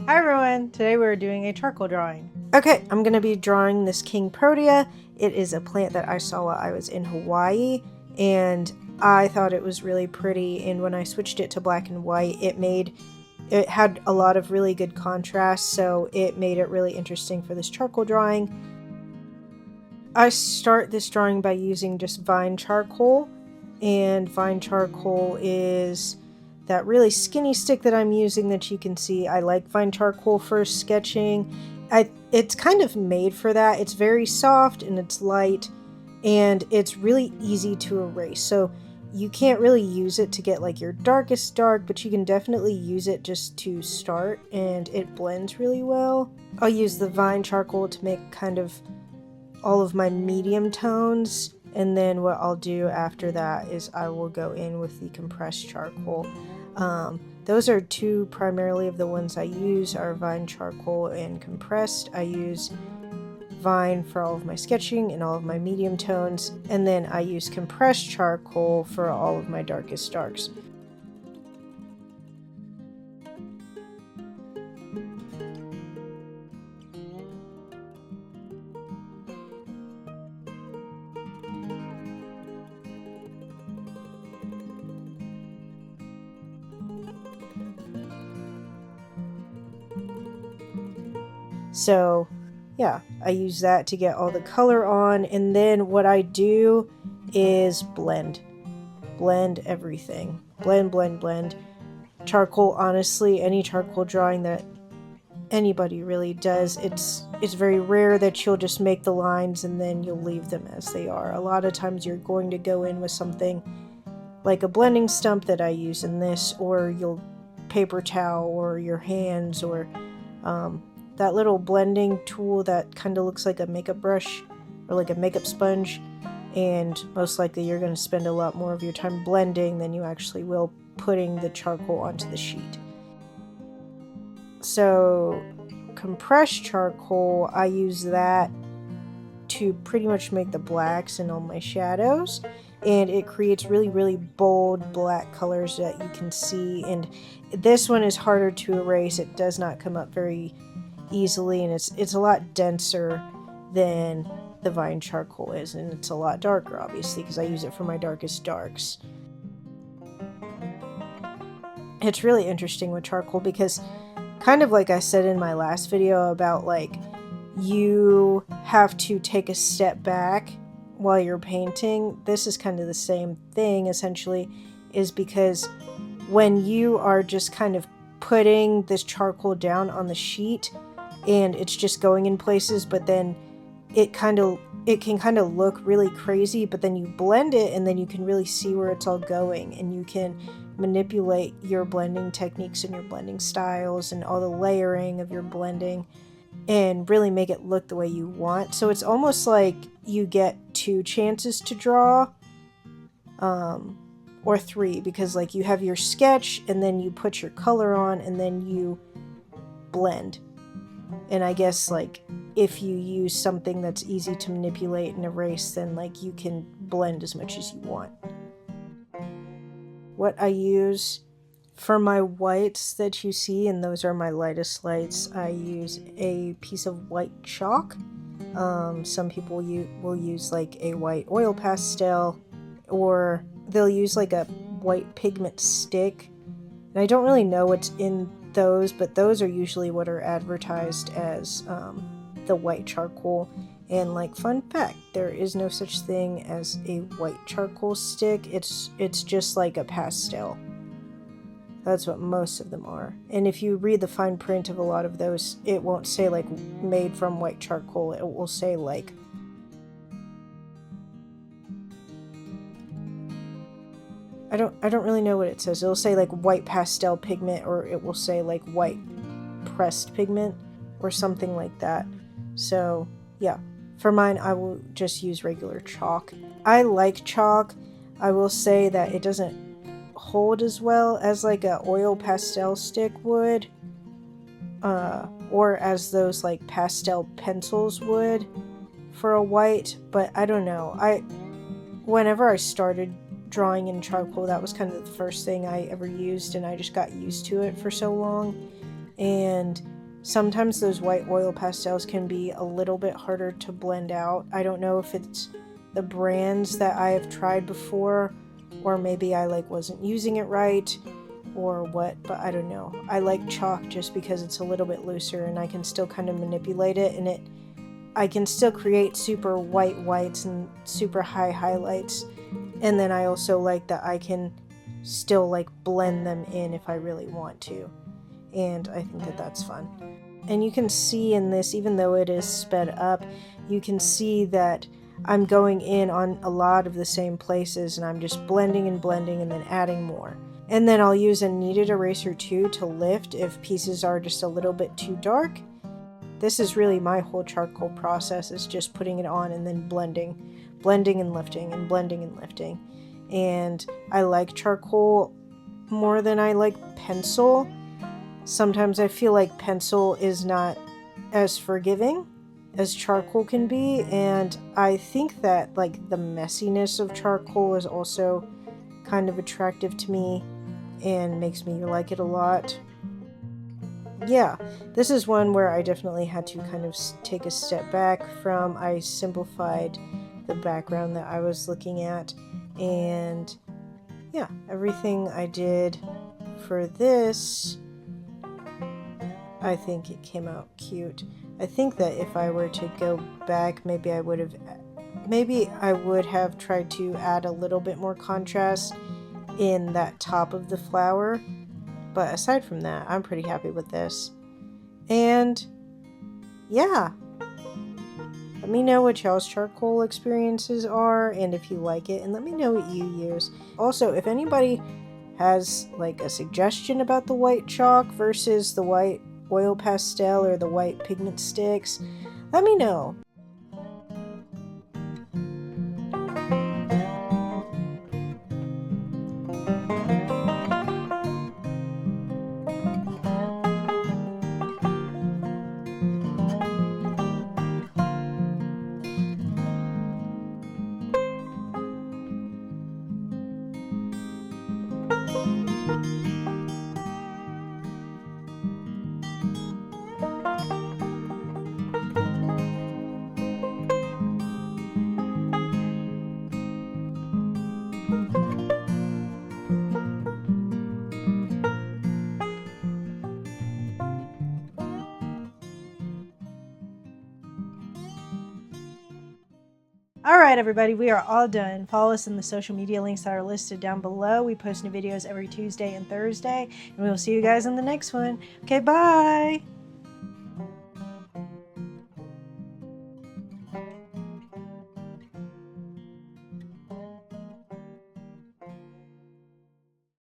Hi everyone! Today we're doing a charcoal drawing. Okay, I'm going to be drawing this King Protea. It is a plant that I saw while I was in Hawaii, and I thought it was really pretty, and when I switched it to black and white, it had a lot of really good contrast, so it made it really interesting for this charcoal drawing. I start this drawing by using just vine charcoal, and vine charcoal is that really skinny stick that I'm using that you can see. I like vine charcoal for sketching. It's kind of made for that. It's very soft and it's light and it's really easy to erase. So you can't really use it to get like your darkest dark, but you can definitely use it just to start, and it blends really well. I'll use the vine charcoal to make kind of all of my medium tones, and then what I'll do after that is I will go in with the compressed charcoal. Those are two primarily of the ones I use are vine charcoal and compressed. I use vine for all of my sketching and all of my medium tones, and then I use compressed charcoal for all of my darkest darks. So yeah, I use that to get all the color on, and then what I do is blend everything. Blend. Charcoal, honestly, any charcoal drawing that anybody really does, it's very rare that you'll just make the lines and then you'll leave them as they are. A lot of times you're going to go in with something like a blending stump that I use in this, or you'll paper towel or your hands, or that little blending tool that kind of looks like a makeup brush or like a makeup sponge, and most likely you're going to spend a lot more of your time blending than you actually will putting the charcoal onto the sheet. So compressed charcoal, I use that to pretty much make the blacks and all my shadows, and it creates really bold black colors that you can see, and this one is harder to erase. It does not come up very easily, and it's a lot denser than the vine charcoal is, and it's a lot darker obviously because I use it for my darkest darks. It's really interesting with charcoal because, kind of like I said in my last video about like you have to take a step back while you're painting, this is kind of the same thing essentially, is because when you are just kind of putting this charcoal down on the sheet and it's just going in places, but then it can kind of look really crazy, but then you blend it and then you can really see where it's all going, and you can manipulate your blending techniques and your blending styles and all the layering of your blending and really make it look the way you want. So it's almost like you get 2 chances to draw, or 3, because like you have your sketch and then you put your color on and then you blend. And I guess like if you use something that's easy to manipulate and erase, then like you can blend as much as you want. What I use for my whites that you see, and those are my lightest lights, I use a piece of white chalk. Some people will use like a white oil pastel, or they'll use like a white pigment stick. And I don't really know what's in those, but those are usually what are advertised as the white charcoal. And like, fun fact, there is no such thing as a white charcoal stick. It's just like a pastel. That's what most of them are. And if you read the fine print of a lot of those, it won't say like made from white charcoal. It will say like I don't really know what it says. It'll say like white pastel pigment, or it will say like white pressed pigment or something like that. So yeah, for mine I will just use regular chalk. I like chalk. I will say that it doesn't hold as well as like a oil pastel stick would, or as those like pastel pencils would for a white, but I don't know. Whenever I started drawing in charcoal, that was kind of the first thing I ever used, and I just got used to it for so long, and sometimes those white oil pastels can be a little bit harder to blend out. I don't know if it's the brands that I have tried before, or maybe I wasn't using it right or what, but I don't know. I like chalk just because it's a little bit looser and I can still kind of manipulate it, and I can still create super white whites and super high highlights. And then I also like that I can still blend them in if I really want to. And I think that that's fun. And you can see in this, even though it is sped up, you can see that I'm going in on a lot of the same places, and I'm just blending and blending and then adding more. And then I'll use a kneaded eraser too to lift if pieces are just a little bit too dark. This is really my whole charcoal process, is just putting it on and then blending and lifting and blending and lifting. And I like charcoal more than I like pencil. Sometimes I feel like pencil is not as forgiving as charcoal can be, and I think that the messiness of charcoal is also kind of attractive to me and makes me like it a lot. Yeah, this is one where I definitely had to kind of take a step back from. I simplified the background that I was looking at, and yeah, everything I did for this, I think it came out cute. I think that if I were to go back, maybe I would have tried to add a little bit more contrast in that top of the flower. But aside from that, I'm pretty happy with this. And yeah, let me know what y'all's charcoal experiences are and if you like it, and let me know what you use. Also, if anybody has a suggestion about the white chalk versus the white oil pastel or the white pigment sticks, let me know. All right, everybody, we are all done. Follow us in the social media links that are listed down below. We post new videos every Tuesday and Thursday, and we will see you guys in the next one. Okay, bye!